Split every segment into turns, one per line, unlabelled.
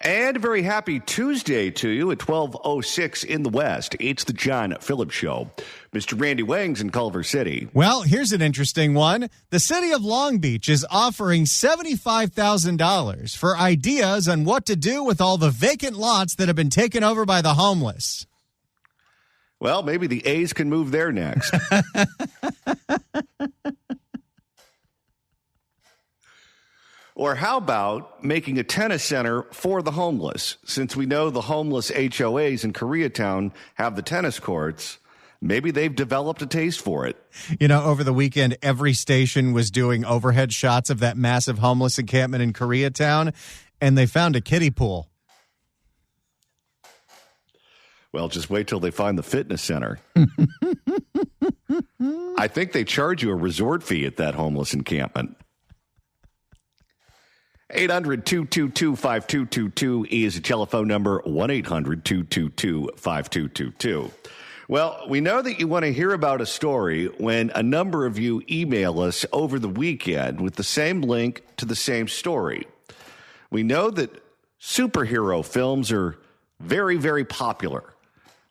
And a very happy Tuesday to you at 12:06 in the West. It's the John Phillips Show. Mr. Randy Wang's in Culver City.
Well, here's an interesting one. The city of Long Beach is offering $75,000 for ideas on what to do with all the vacant lots that have been taken over by the homeless.
Well, maybe the A's can move there next. Or how about making a tennis center for the homeless? Since we know the homeless HOAs in Koreatown have the tennis courts, maybe they've developed a taste for it.
You know, over the weekend, every station was doing overhead shots of that massive homeless encampment in Koreatown, and they found a kiddie pool.
Well, just wait till they find the fitness center. I think they charge you a resort fee at that homeless encampment. 800-222-5222 is a telephone number, 1-800-222-5222. Well, we know that you want to hear about a story when a number of you email us over the weekend with the same link to the same story. We know that superhero films are very, very popular.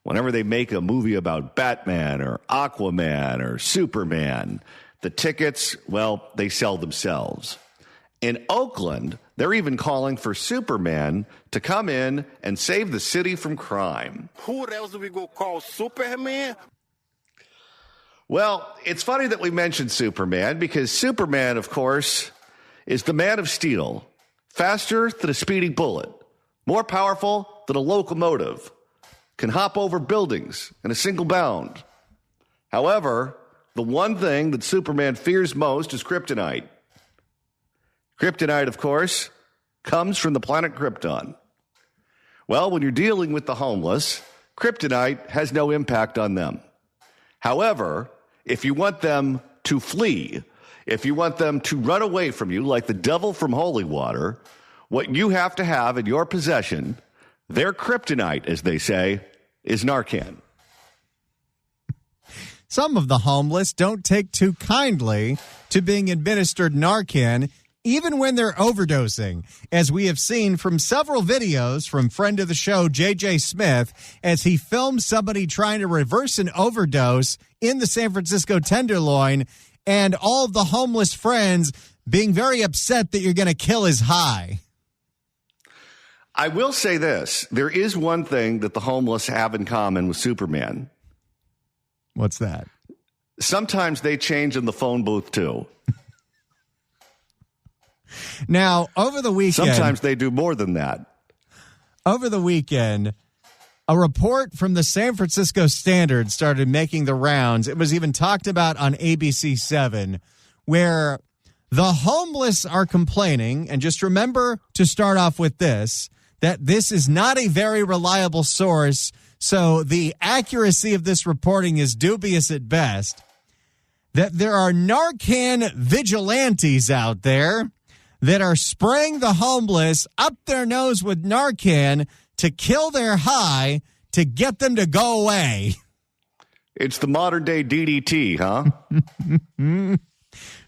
Whenever they make a movie about Batman or Aquaman or Superman, the tickets, well, they sell themselves. In Oakland, they're even calling for Superman to come in and save the city from crime.
Who else do we go call Superman?
Well, it's funny that we mentioned Superman because Superman, of course, is the man of steel, faster than a speeding bullet, more powerful than a locomotive, can hop over buildings in a single bound. However, the one thing that Superman fears most is kryptonite. Kryptonite, of course, comes from the planet Krypton. Well, when you're dealing with the homeless, kryptonite has no impact on them. However, if you want them to flee, if you want them to run away from you like the devil from holy water, what you have to have in your possession, their kryptonite, as they say, is Narcan.
Some of the homeless don't take too kindly to being administered Narcan, even when they're overdosing, as we have seen from several videos from friend of the show, J.J. Smith, as he filmed somebody trying to reverse an overdose in the San Francisco Tenderloin, and all of the homeless friends being very upset that you're going to kill his high.
I will say this. There is one thing that the homeless have in common with Superman.
What's that?
Sometimes they change in the phone booth, too.
Now, over the weekend...
Sometimes they do more than that.
Over the weekend, a report from the San Francisco Standard started making the rounds. It was even talked about on ABC 7, where the homeless are complaining, and just remember to start off with this, that this is not a very reliable source, so the accuracy of this reporting is dubious at best, that there are Narcan vigilantes out there that are spraying the homeless up their nose with Narcan to kill their high to get them to go away.
It's the modern day DDT, huh?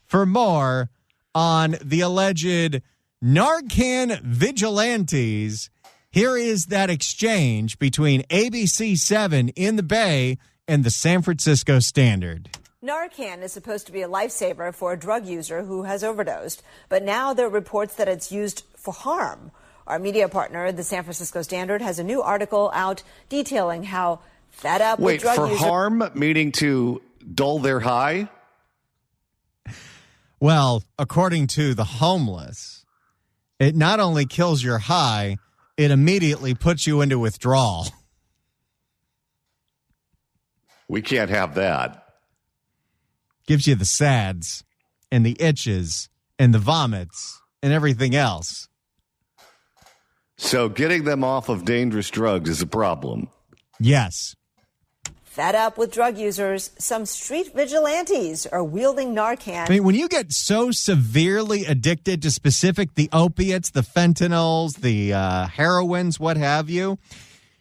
For more on the alleged Narcan vigilantes, here is that exchange between ABC 7 in the Bay and the San Francisco Standard.
Narcan is supposed to be a lifesaver for a drug user who has overdosed, but now there are reports that it's used for harm. Our media partner, the San Francisco Standard, has a new article out detailing how fed up with drug users...
Wait, for harm, meaning to dull their high?
Well, according to the homeless, it not only kills your high, it immediately puts you into withdrawal.
We can't have that.
Gives you the sads and the itches and the vomits and everything else.
So getting them off of dangerous drugs is a problem.
Yes.
Fed up with drug users, some street vigilantes are wielding Narcan.
I mean, when you get so severely addicted to the opiates, the fentanyls, the heroines, what have you,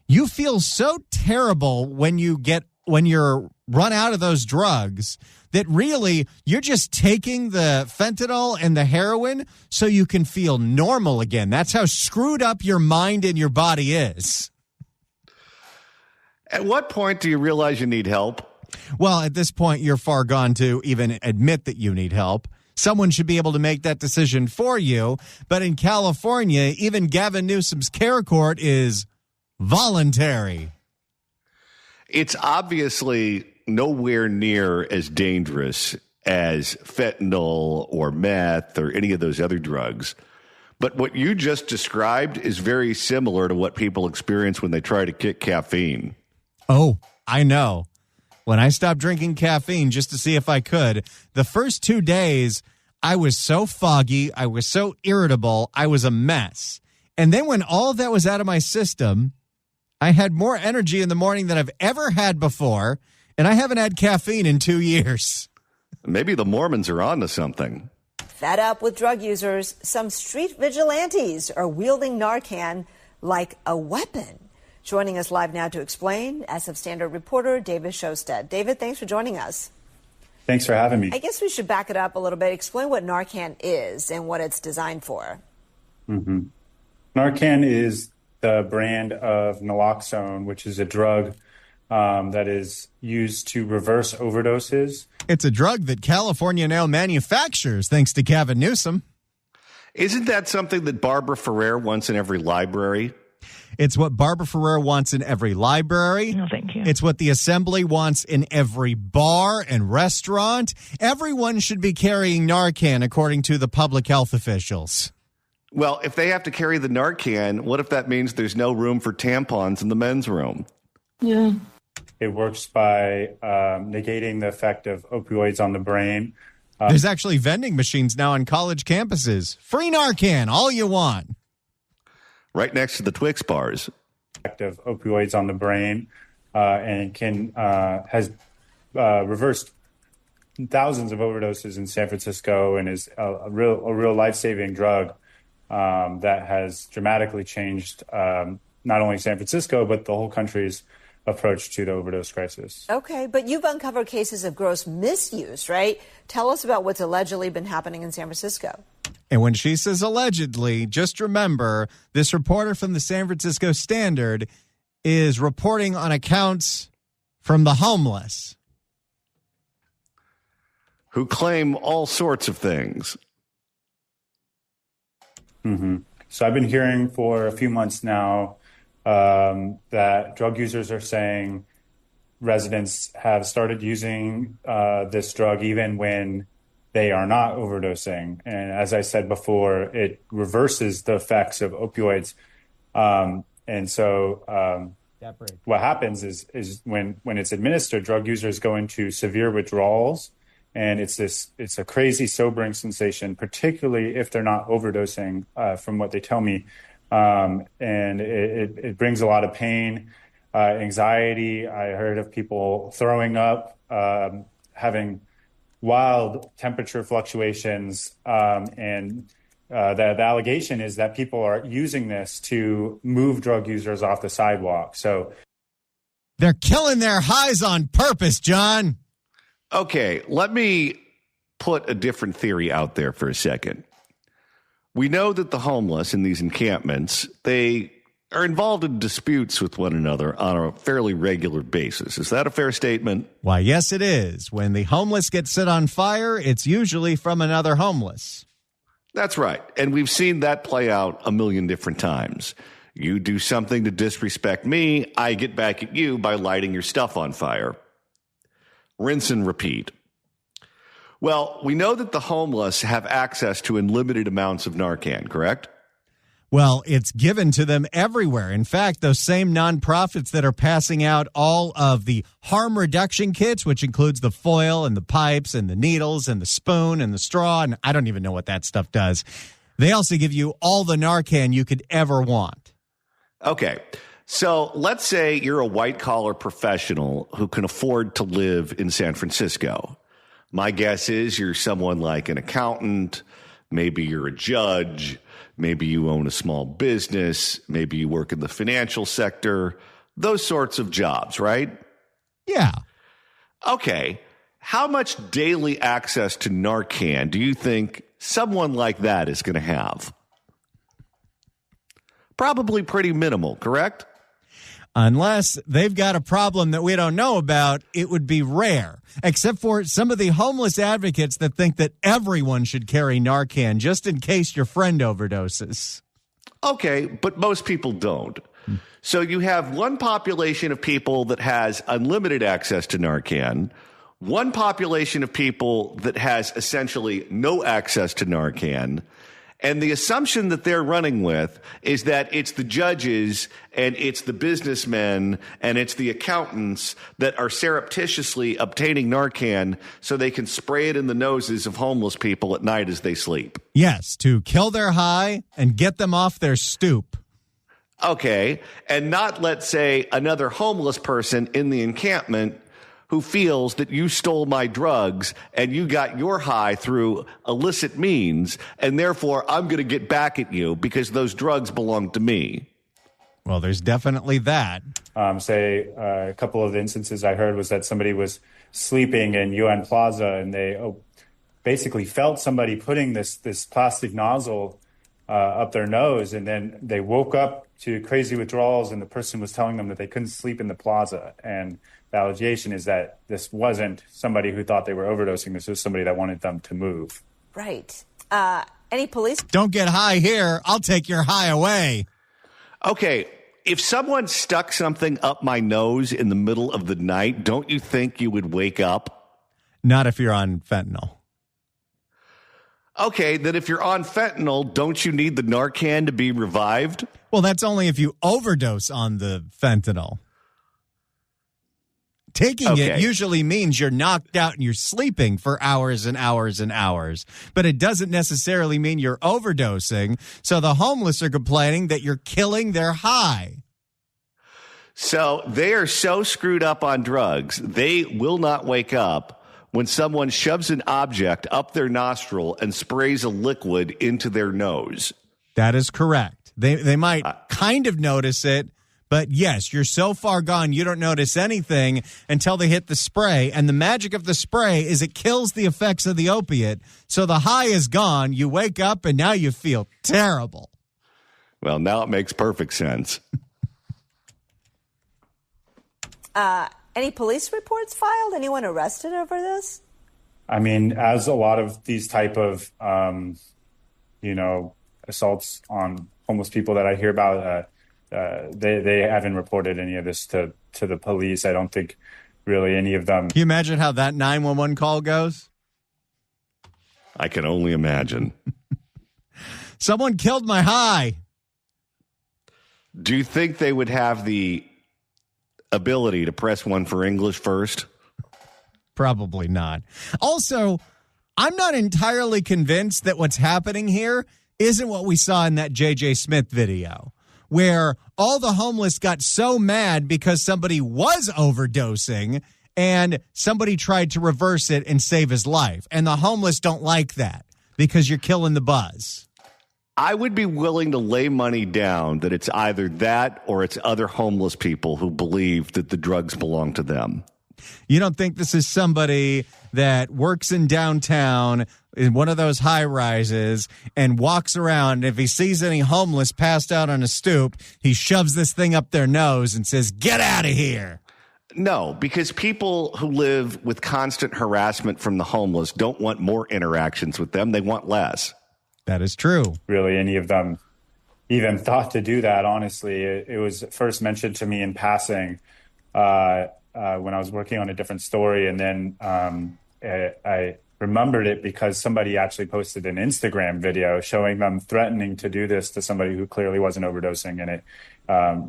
you feel so terrible when you're run out of those drugs that really you're just taking the fentanyl and the heroin so you can feel normal again. That's how screwed up your mind and your body is.
At what point do you realize you need help?
Well, at this point, you're far gone to even admit that you need help. Someone should be able to make that decision for you. But in California, even Gavin Newsom's care court is voluntary.
It's obviously nowhere near as dangerous as fentanyl or meth or any of those other drugs. But what you just described is very similar to what people experience when they try to kick caffeine.
Oh, I know. When I stopped drinking caffeine just to see if I could, the first 2 days, I was so foggy, I was so irritable, I was a mess. And then when all of that was out of my system, I had more energy in the morning than I've ever had before, and I haven't had caffeine in 2 years.
Maybe the Mormons are on to something.
Fed up with drug users, some street vigilantes are wielding Narcan like a weapon. Joining us live now to explain, SF Standard reporter David Shosted. David, thanks for joining us.
Thanks for having me.
I guess we should back it up a little bit. Explain what Narcan is and what it's designed for.
Mm-hmm. Narcan is the brand of naloxone, which is a drug that is used to reverse overdoses.
It's a drug that California now manufactures, thanks to Gavin Newsom.
Isn't that something that Barbara Ferrer wants in every library?
It's what Barbara Ferrer wants in every library.
No, thank you.
It's what the Assembly wants in every bar and restaurant. Everyone should be carrying Narcan, according to the public health officials.
Well, if they have to carry the Narcan, what if that means there's no room for tampons in the men's room?
Yeah.
It works by negating the effect of opioids on the brain.
There's actually vending machines now on college campuses. Free Narcan, all you want.
Right next to the Twix bars.
Of opioids on the brain and has reversed thousands of overdoses in San Francisco and is a real life-saving drug that has dramatically changed not only San Francisco but the whole country's approach to the overdose crisis.
Okay, but you've uncovered cases of gross misuse, right? Tell us about what's allegedly been happening in San Francisco.
And when she says allegedly, just remember, this reporter from the San Francisco Standard is reporting on accounts from the homeless,
who claim all sorts of things.
Mm-hmm. So I've been hearing for a few months now that drug users are saying residents have started using this drug even when they are not overdosing. And as I said before, it reverses the effects of opioids. And so what happens is when it's administered, drug users go into severe withdrawals. And it's a crazy, sobering sensation, particularly if they're not overdosing, from what they tell me. And it brings a lot of pain, anxiety. I heard of people throwing up, having wild temperature fluctuations, and the allegation is that people are using this to move drug users off the sidewalk. So
they're killing their highs on purpose, John.
Okay, let me put a different theory out there for a second. We know that the homeless in these encampments, they are involved in disputes with one another on a fairly regular basis. Is that a fair statement?
Why, yes, it is. When the homeless get set on fire, it's usually from another homeless.
That's right. And we've seen that play out a million different times. You do something to disrespect me, I get back at you by lighting your stuff on fire. Rinse and repeat. Well, we know that the homeless have access to unlimited amounts of Narcan, correct?
Well, it's given to them everywhere. In fact, those same nonprofits that are passing out all of the harm reduction kits, which includes the foil and the pipes and the needles and the spoon and the straw, and I don't even know what that stuff does. They also give you all the Narcan you could ever want.
Okay, so let's say you're a white-collar professional who can afford to live in San Francisco. My guess is you're someone like an accountant, maybe you're a judge, maybe you own a small business, maybe you work in the financial sector, those sorts of jobs, right?
Yeah.
Okay. how much daily access to Narcan do you think someone like that is going to have? Probably pretty minimal, correct?
Unless they've got a problem that we don't know about, it would be rare, except for some of the homeless advocates that think that everyone should carry Narcan just in case your friend overdoses.
Okay, but most people don't. So you have one population of people that has unlimited access to Narcan, one population of people that has essentially no access to Narcan, and the assumption that they're running with is that it's the judges and it's the businessmen and it's the accountants that are surreptitiously obtaining Narcan so they can spray it in the noses of homeless people at night as they sleep.
Yes, to kill their high and get them off their stoop.
Okay, and not, let's say, another homeless person in the encampment who feels that you stole my drugs and you got your high through illicit means, and therefore I'm going to get back at you because those drugs belong to me.
Well, there's definitely that.
A couple of instances I heard was that somebody was sleeping in UN Plaza and they basically felt somebody putting this plastic nozzle up their nose, and then they woke up to crazy withdrawals, and the person was telling them that they couldn't sleep in the plaza. And the allegation is that this wasn't somebody who thought they were overdosing. This was somebody that wanted them to move.
Right. Any police?
Don't get high here. I'll take your high away.
Okay, if someone stuck something up my nose in the middle of the night, don't you think you would wake up?
Not if you're on fentanyl.
Okay, then if you're on fentanyl, don't you need the Narcan to be revived?
Well, that's only if you overdose on the fentanyl. Taking it usually means you're knocked out and you're sleeping for hours and hours and hours. But it doesn't necessarily mean you're overdosing. So the homeless are complaining that you're killing their high.
So they are so screwed up on drugs, they will not wake up when someone shoves an object up their nostril and sprays a liquid into their nose.
That is correct. They might kind of notice it, but yes, you're so far gone you don't notice anything until they hit the spray. And the magic of the spray is it kills the effects of the opiate. So the high is gone, you wake up, and now you feel terrible.
Well, now it makes perfect sense.
Any police reports filed? Anyone arrested over this?
I mean, as a lot of these type of, assaults on homeless people that I hear about, they haven't reported any of this to the police. I don't think really any of them.
Can you imagine how that 911 call goes?
I can only imagine.
Someone killed my high.
Do you think they would have the ability to press one for English first?
Probably not. Also, I'm not entirely convinced that what's happening here isn't what we saw in that J.J. Smith video, where all the homeless got so mad because somebody was overdosing and somebody tried to reverse it and save his life. And the homeless don't like that because you're killing the buzz.
I would be willing to lay money down that it's either that or it's other homeless people who believe that the drugs belong to them.
You don't think this is somebody that works in downtown in one of those high rises and walks around. If he sees any homeless passed out on a stoop, he shoves this thing up their nose and says, "Get out of here."
No, because people who live with constant harassment from the homeless don't want more interactions with them. They want less.
That is true.
Really, any of them even thought to do that, honestly. It was first mentioned to me in passing when I was working on a different story. And then I remembered it because somebody actually posted an Instagram video showing them threatening to do this to somebody who clearly wasn't overdosing. And it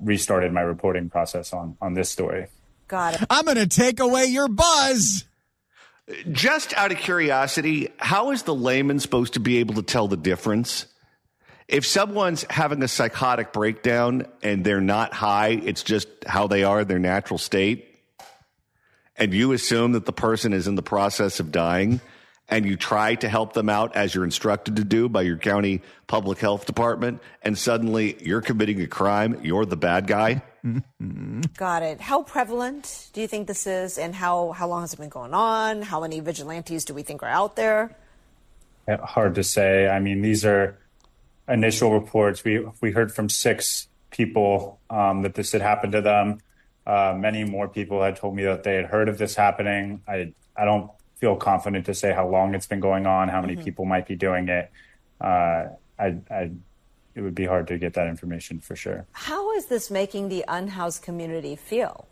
restarted my reporting process on this story.
Got it.
I'm going to take away your buzz.
Just out of curiosity, how is the layman supposed to be able to tell the difference? If someone's having a psychotic breakdown and they're not high, it's just how they are, their natural state, and you assume that the person is in the process of dying, and you try to help them out as you're instructed to do by your county public health department, and suddenly you're committing a crime, you're the bad guy?
Got it. How prevalent do you think this is, and how long has it been going on? How many vigilantes do we think are out there?
Hard to say. I mean, these are initial reports. We heard from 6 people that this had happened to them. Many more people had told me that they had heard of this happening. I don't feel confident to say how long it's been going on, how many people might be doing it. It would be hard to get that information for sure.
How is this making the unhoused community feel?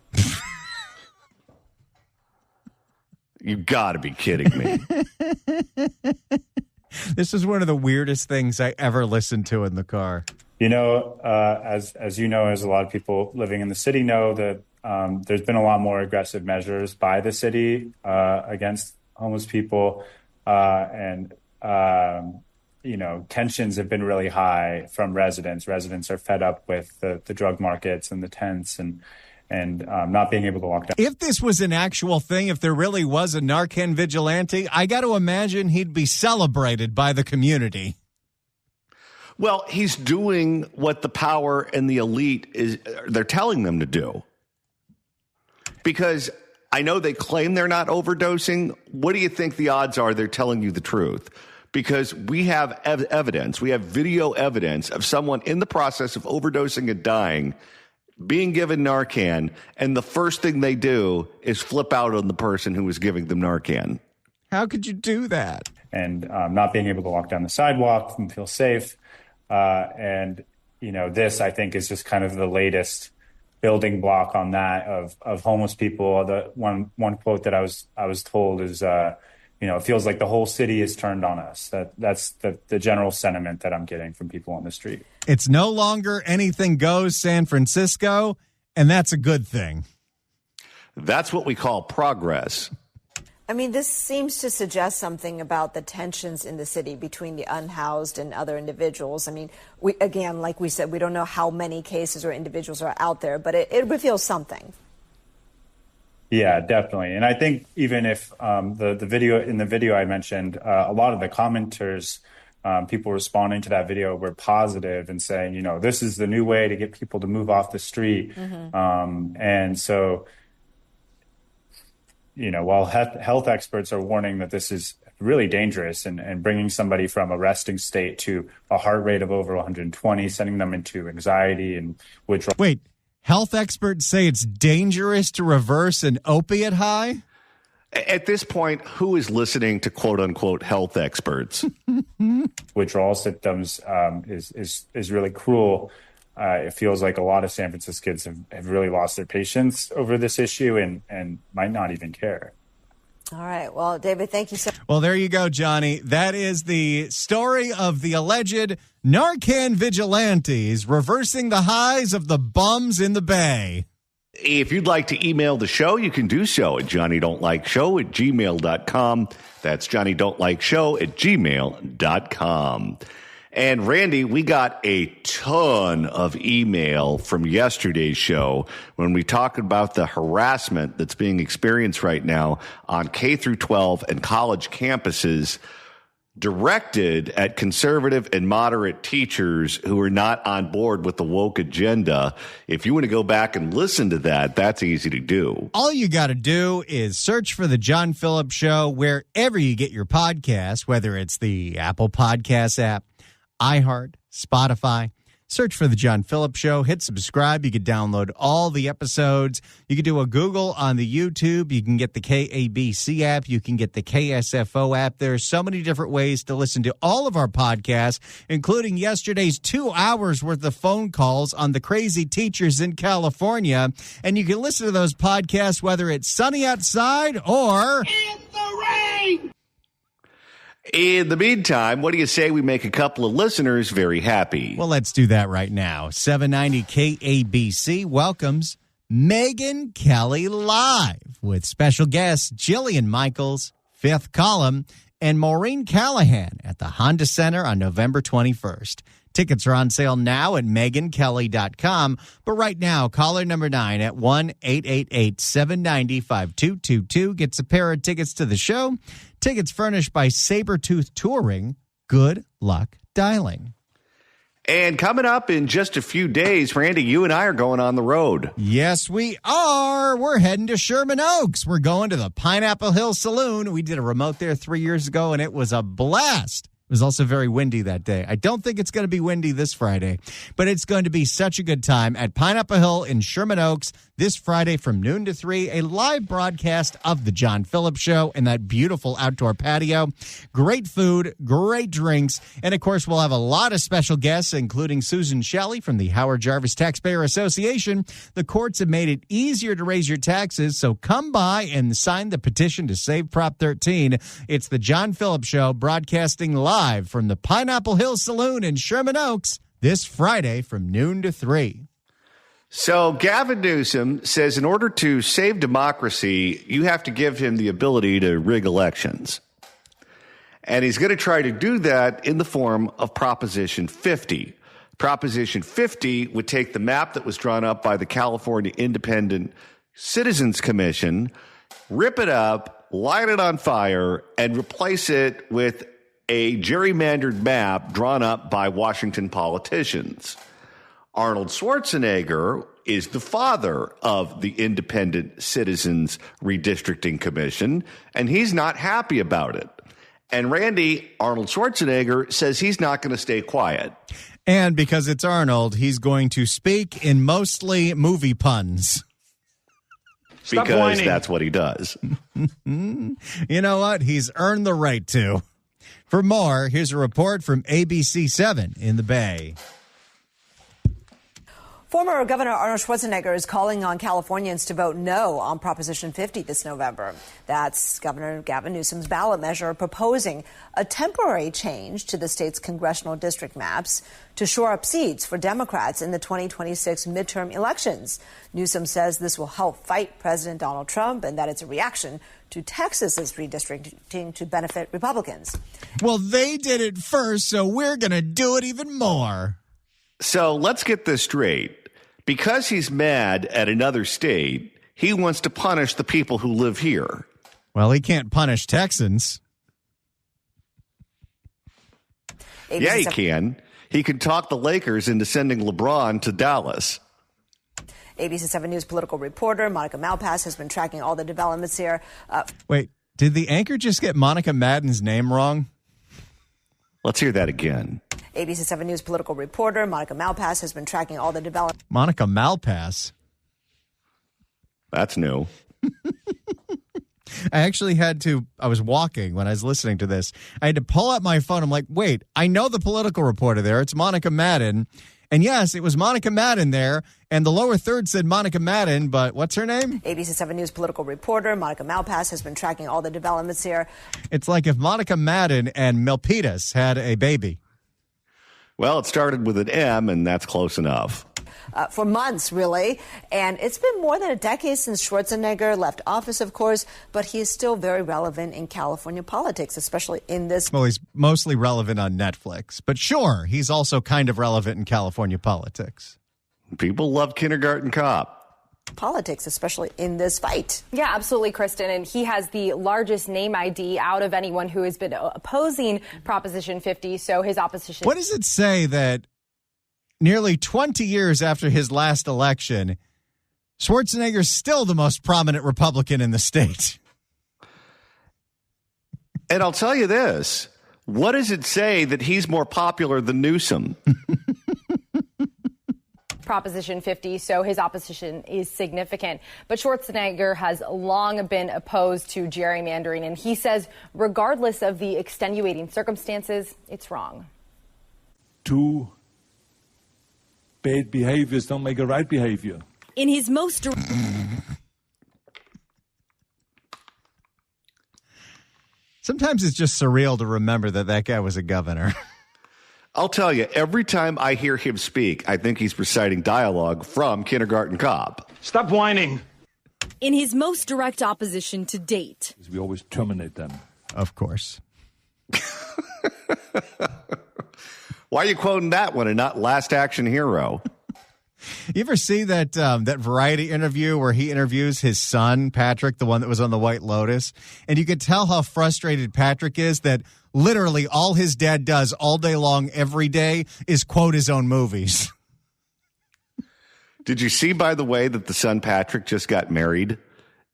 You gotta be kidding me.
This is one of the weirdest things I ever listened to in the car.
You know, as you know, as a lot of people living in the city know, that there's been a lot more aggressive measures by the city against homeless people. You know, tensions have been really high from residents. Residents are fed up with the drug markets and the tents and not being able to lock down.
If this was an actual thing, if there really was a Narcan vigilante, I got to imagine he'd be celebrated by the community.
Well, he's doing what the power and the elite they're telling them to do. Because I know they claim they're not overdosing. What do you think the odds are they're telling you the truth? Because we have evidence, we have video evidence of someone in the process of overdosing and dying, being given Narcan, and the first thing they do is flip out on the person who was giving them Narcan.
How could you do that?
And not being able to walk down the sidewalk and feel safe. And, you know, this, I think, is just kind of the latest building block on that of homeless people. The one quote that I was told is, you know, it feels like the whole city is turned on us. That's the general sentiment that I'm getting from people on the street.
It's no longer anything goes San Francisco, and that's a good thing.
That's what we call progress.
I mean, this seems to suggest something about the tensions in the city between the unhoused and other individuals. I mean, again, like we said, we don't know how many cases or individuals are out there, but it reveals something.
Yeah, definitely. And I think even if the video I mentioned, a lot of the commenters, people responding to that video were positive and saying, you know, this is the new way to get people to move off the street. And so, you know, while health experts are warning that this is really dangerous and bringing somebody from a resting state to a heart rate of over 120, sending them into anxiety and withdrawal.
Wait. Health experts say it's dangerous to reverse an opiate high?
At this point, who is listening to quote-unquote health experts?
Withdrawal symptoms is really cruel. It feels like a lot of San Franciscans have really lost their patience over this issue and might not even care.
All right. Well, David, thank you so much.
Well, there you go, Johnny. That is the story of the alleged Narcan vigilantes reversing the highs of the bums in the Bay.
If you'd like to email the show, you can do so at johnnydon'tlikeshow@gmail.com. That's johnnydon'tlikeshow@gmail.com. And Randy, we got a ton of email from yesterday's show when we talked about the harassment that's being experienced right now on K through 12 and college campuses directed at conservative and moderate teachers who are not on board with the woke agenda. If you want to go back and listen to that, that's easy to do.
All you got to do is search for The John Phillips Show wherever you get your podcast, whether it's the Apple Podcasts app, iHeart, Spotify. Search for The John Phillips Show. Hit subscribe. You can download all the episodes. You can do a Google on the YouTube. You can get the KABC app. You can get the KSFO app. There are so many different ways to listen to all of our podcasts, including yesterday's 2 hours worth of phone calls on the crazy teachers in California. And you can listen to those podcasts whether it's sunny outside or
In the rain!
In the meantime, what do you say we make a couple of listeners very happy?
Well, let's do that right now. 790 KABC welcomes Megan Kelly live with special guests Jillian Michaels, Fifth Column, and Maureen Callahan at the Honda Center on November 21st. Tickets are on sale now at megankelly.com. But right now, caller number 9 at 1-888-790-5222 gets a pair of tickets to the show. Tickets furnished by Sabretooth Touring. Good luck dialing.
And coming up in just a few days, Randy, you and I are going on the road.
Yes, we are. We're heading to Sherman Oaks. We're going to the Pineapple Hill Saloon. We did a remote there 3 years ago, and it was a blast. It was also very windy that day. I don't think it's going to be windy this Friday, but it's going to be such a good time at Pineapple Hill in Sherman Oaks this Friday from noon to 3, a live broadcast of the John Phillips Show in that beautiful outdoor patio. Great food, great drinks, and of course we'll have a lot of special guests, including Susan Shelley from the Howard Jarvis Taxpayer Association. The courts have made it easier to raise your taxes, so come by and sign the petition to save Prop 13. It's the John Phillips Show broadcasting live from the Pineapple Hill Saloon in Sherman Oaks this Friday from noon to 3.
So Gavin Newsom says in order to save democracy, you have to give him the ability to rig elections. And he's going to try to do that in the form of Proposition 50. Proposition 50 would take the map that was drawn up by the California Independent Citizens Commission, rip it up, light it on fire, and replace it with a gerrymandered map drawn up by Washington politicians. Arnold Schwarzenegger is the father of the Independent Citizens Redistricting Commission, and he's not happy about it. And Randy, Arnold Schwarzenegger, says he's not going to stay quiet.
And because it's Arnold, he's going to speak in mostly movie puns.
Because that's what he does.
You know what? He's earned the right to. For more, here's a report from ABC 7 in the Bay.
Former Governor Arnold Schwarzenegger is calling on Californians to vote no on Proposition 50 this November. That's Governor Gavin Newsom's ballot measure proposing a temporary change to the state's congressional district maps to shore up seats for Democrats in the 2026 midterm elections. Newsom says this will help fight President Donald Trump and that it's a reaction to Texas's redistricting to benefit Republicans.
Well, they did it first, so we're going to do it even more.
So let's get this straight. Because he's mad at another state, he wants to punish the people who live here.
Well, he can't punish Texans.
Yeah, he can. He can talk the Lakers into sending LeBron to Dallas.
ABC 7 News political reporter Monica Malpass has been tracking all the developments here.
Wait, did the anchor just get Monica Madden's name wrong?
Let's hear that again.
ABC 7 News political reporter Monica Malpass has been tracking all the developments.
Monica Malpass?
That's new.
I actually I was walking when I was listening to this. I had to pull out my phone. I'm like, wait, I know the political reporter there. It's Monica Madden. And yes, it was Monica Madden there. And the lower third said Monica Madden, but what's her name?
ABC 7 News political reporter Monica Malpass has been tracking all the developments here.
It's like if Monica Madden and Milpitas had a baby.
Well, it started with an M, and that's close enough.
For months, really. And it's been more than a decade since Schwarzenegger left office, of course, but he is still very relevant in California politics, especially in this.
Well, he's mostly relevant on Netflix, but sure, he's also kind of relevant in California politics.
People love Kindergarten Cop.
Politics, especially in this fight.
Yeah, absolutely, Kristen. And he has the largest name ID out of anyone who has been opposing Proposition 50. So his opposition.
What does it say that nearly 20 years after his last election, Schwarzenegger's still the most prominent Republican in the state?
And I'll tell you this. What does it say that he's more popular than Newsom?
Proposition 50, so his opposition is significant. But Schwarzenegger has long been opposed to gerrymandering, and he says regardless of the extenuating circumstances, it's wrong.
Two bad behaviors don't make a right behavior.
In his most...
Sometimes it's just surreal to remember that guy was a governor.
I'll tell you, every time I hear him speak, I think he's reciting dialogue from Kindergarten Cop.
Stop whining.
In his most direct opposition to date.
We always terminate them.
Of course.
Why are you quoting that one and not Last Action Hero?
You ever see that Variety interview where he interviews his son, Patrick, the one that was on the White Lotus? And you could tell how frustrated Patrick is that literally all his dad does all day long, every day, is quote his own movies.
Did you see, by the way, that the son Patrick just got married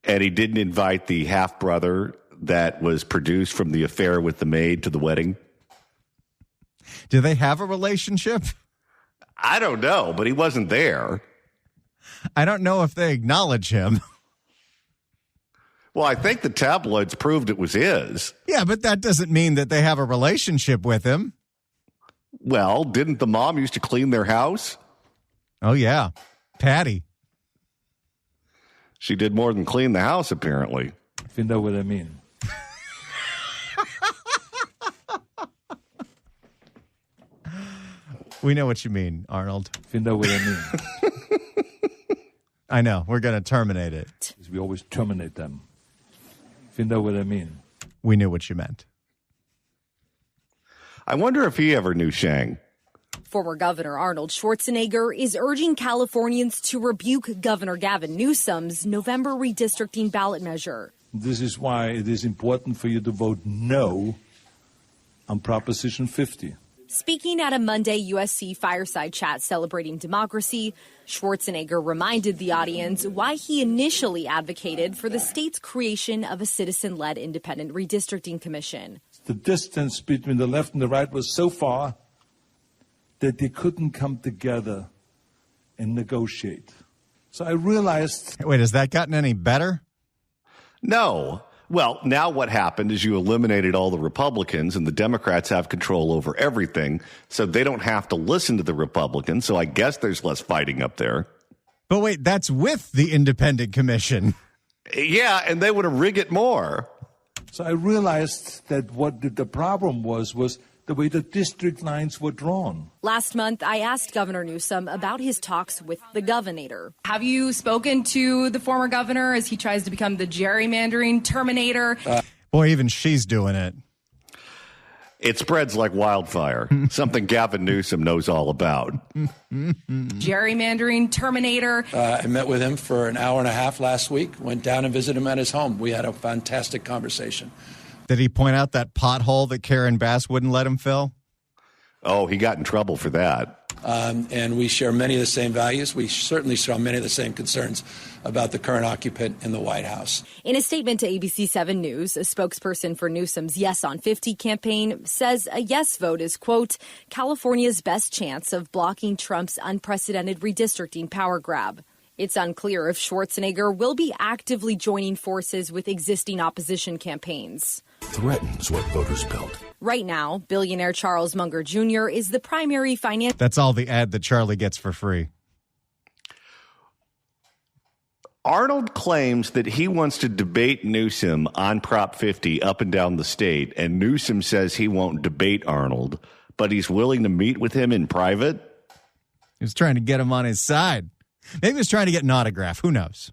and he didn't invite the half-brother that was produced from the affair with the maid to the wedding?
Do they have a relationship?
I don't know, but he wasn't there.
I don't know if they acknowledge him.
Well, I think the tabloids proved it was his.
Yeah, but that doesn't mean that they have a relationship with him.
Well, didn't the mom used to clean their house?
Oh, yeah. Patty.
She did more than clean the house, apparently.
If you know what I mean.
We know what you mean, Arnold.
If you know what I mean.
I know. We're going to terminate it.
We always terminate them. If you know what I mean.
We knew what you meant.
I wonder if he ever knew Shang.
Former Governor Arnold Schwarzenegger is urging Californians to rebuke Governor Gavin Newsom's November redistricting ballot measure.
This is why it is important for you to vote no on Proposition 50.
Speaking at a Monday USC fireside chat celebrating democracy, Schwarzenegger reminded the audience why he initially advocated for the state's creation of a citizen-led independent redistricting commission.
The distance between the left and the right was so far that they couldn't come together and negotiate. So I realized...
Wait, has that gotten any better?
No. Well, now what happened is you eliminated all the Republicans and the Democrats have control over everything, so they don't have to listen to the Republicans, so I guess there's less fighting up there.
But wait, that's with the independent commission.
Yeah, and they would have rig it more.
So I realized that what the problem was the way the district lines were drawn.
Last month, I asked Governor Newsom about his talks with the governor.
Have you spoken to the former governor as he tries to become the gerrymandering terminator?
Boy, even she's doing it.
It spreads like wildfire, something Gavin Newsom knows all about.
Gerrymandering terminator.
I met with him for an hour and a half last week, went down and visited him at his home. We had a fantastic conversation.
Did he point out that pothole that Karen Bass wouldn't let him fill?
Oh, he got in trouble for that.
And we share many of the same values. We certainly share many of the same concerns about the current occupant in the White House.
In a statement to ABC 7 News, a spokesperson for Newsom's Yes on 50 campaign says a yes vote is, quote, California's best chance of blocking Trump's unprecedented redistricting power grab. It's unclear if Schwarzenegger will be actively joining forces with existing opposition campaigns.
Threatens what voters built.
Right now, billionaire Charles Munger Jr. is the primary finance.
That's all the ad that Charlie gets for free.
Arnold claims that he wants to debate Newsom on Prop 50 up and down the state, and Newsom says he won't debate Arnold, but he's willing to meet with him in private.
He was trying to get him on his side. Maybe he was trying to get an autograph. Who knows?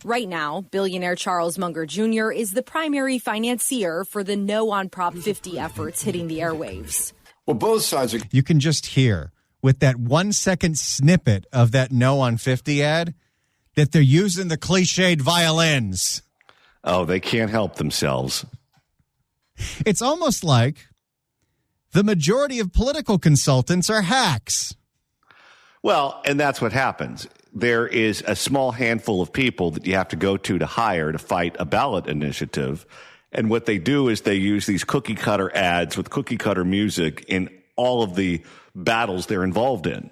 Right now, billionaire Charles Munger Jr. is the primary financier for the No on Prop 50 efforts hitting the airwaves.
Well, both sides are...
You can just hear with that 1 second snippet of that No on 50 ad that they're using the cliched violins.
Oh, they can't help themselves.
It's almost like the majority of political consultants are hacks.
Well, and that's what happens. There is a small handful of people that you have to go to hire to fight a ballot initiative. And what they do is they use these cookie cutter ads with cookie cutter music in all of the battles they're involved in.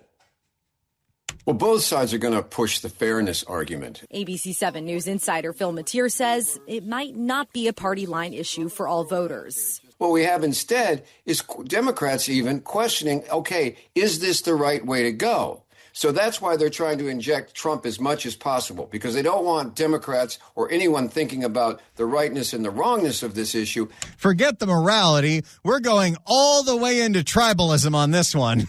Well, both sides are going to push the fairness argument.
ABC 7 News insider Phil Matier says it might not be a party line issue for all voters.
What we have instead is Democrats even questioning, okay, is this the right way to go? So that's why they're trying to inject Trump as much as possible, because they don't want Democrats or anyone thinking about the rightness and the wrongness of this issue.
Forget the morality. We're going all the way into tribalism on this one.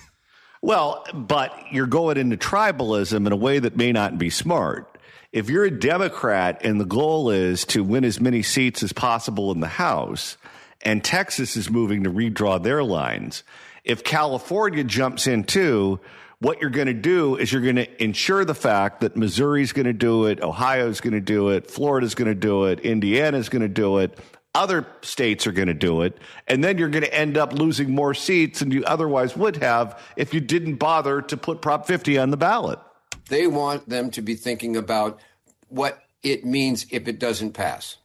Well, but you're going into tribalism in a way that may not be smart. If you're a Democrat and the goal is to win as many seats as possible in the House, and Texas is moving to redraw their lines, if California jumps in too, what you're going to do is you're going to ensure the fact that Missouri's going to do it, Ohio's going to do it, Florida's going to do it, Indiana's going to do it, Other states are going to do it, and then you're going to end up losing more seats than you otherwise would have if you didn't bother to put Prop 50 on the ballot.
They want them to be thinking about what it means if it doesn't pass.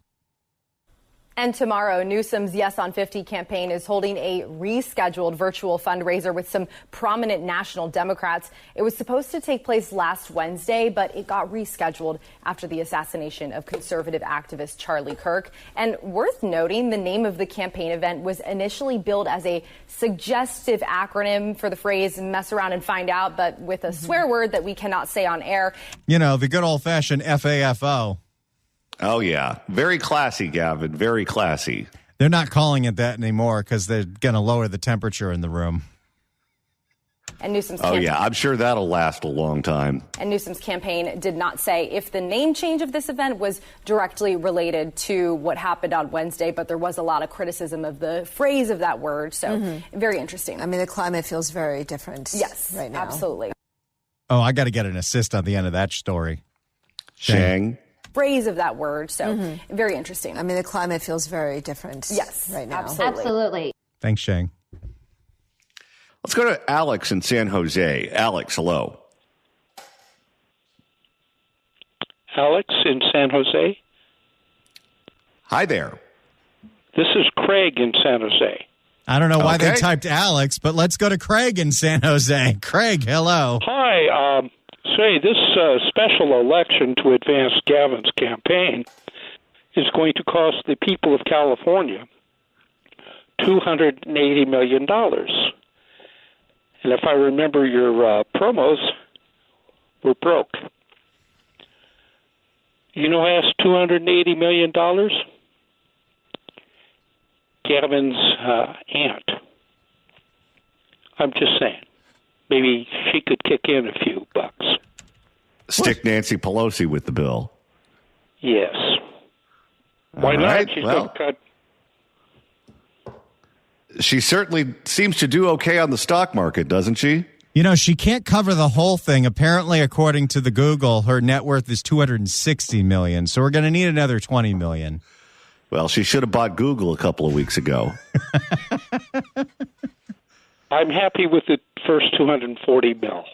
And tomorrow, Newsom's Yes on 50 campaign is holding a rescheduled virtual fundraiser with some prominent national Democrats. It was supposed to take place last Wednesday, but it got rescheduled after the assassination of conservative activist Charlie Kirk. And worth noting, the name of the campaign event was initially billed as a suggestive acronym for the phrase mess around and find out, but with a swear word that we cannot say on air.
You know, the good old-fashioned FAFO.
Oh, yeah. Very classy, Gavin. Very classy.
They're not calling it that anymore because they're going to lower the temperature in the room.
And Newsom's
yeah, I'm sure that'll last a long time.
And Newsom's campaign did not say if the name change of this event was directly related to what happened on Wednesday, but there was a lot of criticism of the phrase of that word. So very interesting.
I mean, the climate feels very different right now.
Absolutely.
Oh, I got to get an assist on the end of that story.
Shang.
Phrase of that word. So very interesting.
I mean, the climate feels very different right now.
Absolutely.
Thanks, Shang.
Let's go to Alex in San Jose. Alex, hello.
Alex in San Jose.
Hi there.
This is Craig in San Jose.
I don't know why they typed Alex, but let's go to Craig in San Jose. Craig, hello.
Hi. Say, this special election to advance Gavin's campaign is going to cost the people of California $280 million. And if I remember your promos, we're broke. You know who has $280 million? Gavin's aunt. I'm just saying. Maybe she could kick in a few bucks.
Stick Nancy Pelosi with the bill.
Yes. Why not? She's going to cut.
She certainly seems to do okay on the stock market, doesn't she?
You know, she can't cover the whole thing. Apparently, according to the Google, her net worth is $260 million. So we're going to need another $20 million.
Well, she should have bought Google a couple of weeks ago.
I'm happy with the first $240 million.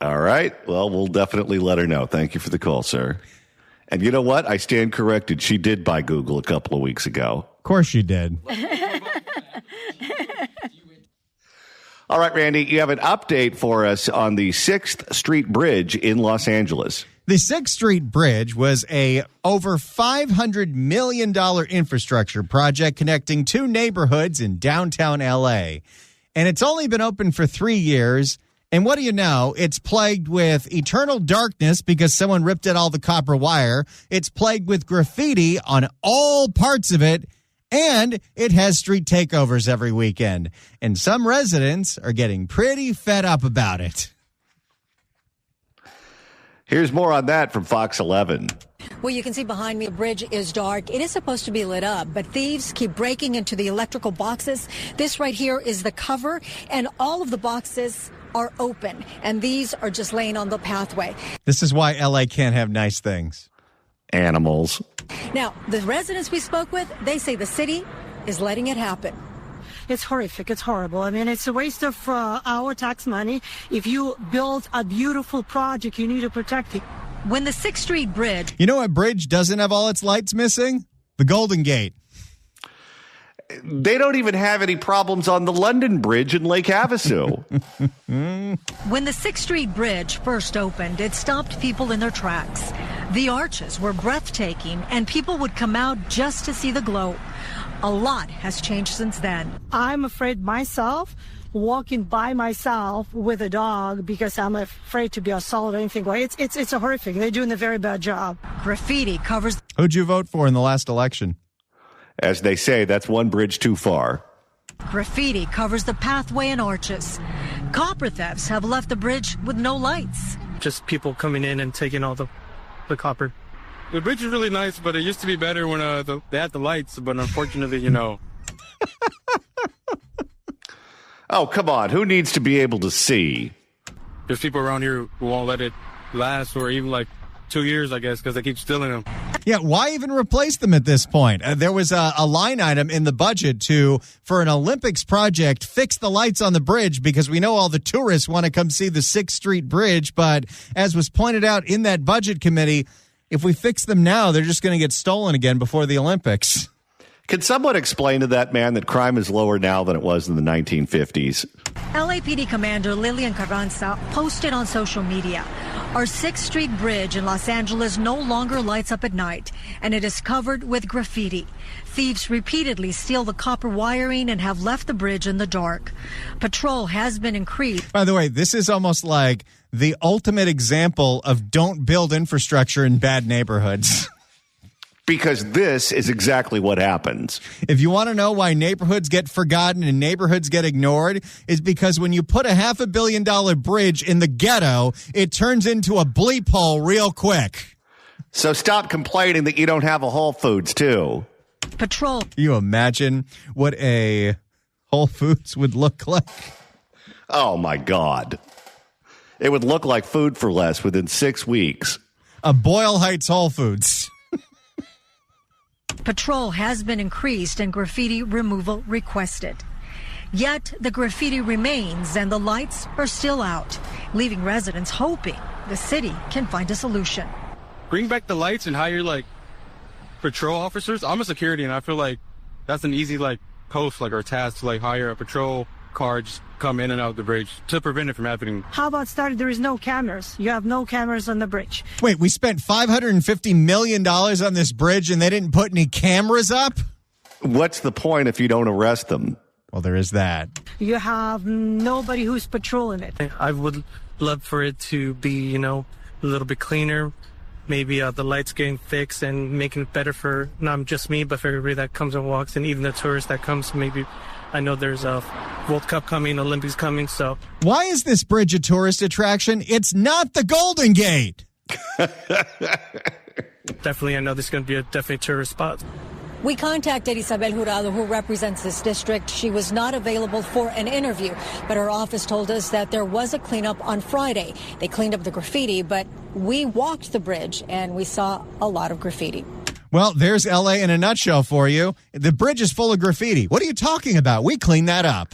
All right. Well, we'll definitely let her know. Thank you for the call, sir. And you know what? I stand corrected. She did buy Google a couple of weeks ago.
Of course she did.
All right, Randy, you have an update for us on the 6th Street Bridge in Los Angeles.
The 6th Street Bridge was a over $500 million infrastructure project connecting two neighborhoods in downtown L.A., and it's only been open for 3 years. And what do you know? It's plagued with eternal darkness because someone ripped out all the copper wire. It's plagued with graffiti on all parts of it. And it has street takeovers every weekend. And some residents are getting pretty fed up about it.
Here's more on that from Fox 11.
Well, you can see behind me, the bridge is dark. It is supposed to be lit up, but thieves keep breaking into the electrical boxes. This right here is the cover, and all of the boxes are open, and these are just laying on the pathway.
This is why L.A. can't have nice things.
Animals.
Now, the residents we spoke with, they say the city is letting it happen.
It's horrific. It's horrible. I mean, it's a waste of our tax money. If you build a beautiful project, you need to protect it.
When the 6th Street Bridge...
You know what bridge doesn't have all its lights missing? The Golden Gate.
They don't even have any problems on the London Bridge in Lake Havasu.
When the 6th Street Bridge first opened, it stopped people in their tracks. The arches were breathtaking, and people would come out just to see the glow. A lot has changed since then.
I'm afraid myself, walking by myself with a dog because I'm afraid to be assaulted or anything. It's a horrific. They're doing a very bad job.
Graffiti covers...
Who'd you vote for in the last election?
As they say, that's one bridge too far.
Graffiti covers the pathway and arches. Copper thefts have left the bridge with no lights.
Just people coming in and taking all the copper. The bridge is really nice, but it used to be better when they had the lights, but unfortunately, you know.
Oh, come on. Who needs to be able to see?
There's people around here who won't let it last, or even like 2 years, I guess, because they keep stealing them.
Yeah, why even replace them at this point? There was a line item in the budget for an Olympics project, fix the lights on the bridge, because we know all the tourists want to come see the 6th Street Bridge. But as was pointed out in that budget committee, if we fix them now, they're just going to get stolen again before the Olympics.
Can someone explain to that man that crime is lower now than it was in the 1950s?
LAPD Commander Lillian Carranza posted on social media, our 6th Street Bridge in Los Angeles no longer lights up at night, and it is covered with graffiti. Thieves repeatedly steal the copper wiring and have left the bridge in the dark. Patrol has been increased.
By the way, this is almost like the ultimate example of don't build infrastructure in bad neighborhoods.
Because this is exactly what happens.
If you want to know why neighborhoods get forgotten and neighborhoods get ignored, is because when you put a $500 million bridge in the ghetto, it turns into a bleep hole real quick.
So stop complaining that you don't have a Whole Foods, too.
Patrol.
Can you imagine what a Whole Foods would look like?
Oh, my God. It would look like Food for Less within 6 weeks.
A Boyle Heights Whole Foods.
Patrol has been increased and graffiti removal requested. Yet the graffiti remains and the lights are still out, leaving residents hoping the city can find a solution.
Bring back the lights and hire patrol officers. I'm a security and I feel like that's an easy post or task to hire a patrol car, just come in and out of the bridge to prevent it from happening.
How about there is no cameras? You have no cameras on the bridge.
Wait, we spent $550 million on this bridge and they didn't put any cameras up?
What's the point if you don't arrest them?
Well, there is that.
You have nobody who's patrolling it.
I would love for it to be, a little bit cleaner. Maybe the lights getting fixed and making it better for not just me, but for everybody that comes and walks, and even the tourists that comes. Maybe I know there's a World Cup coming, Olympics coming, so.
Why is this bridge a tourist attraction? It's not the Golden Gate.
Definitely, I know this is going to be a definitely tourist spot.
We contacted Isabel Jurado, who represents this district. She was not available for an interview, but her office told us that there was a cleanup on Friday. They cleaned up the graffiti, but we walked the bridge and we saw a lot of graffiti.
Well, there's LA in a nutshell for you. The bridge is full of graffiti. What are you talking about? We cleaned that up.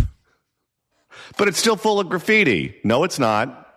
But it's still full of graffiti. No, it's not.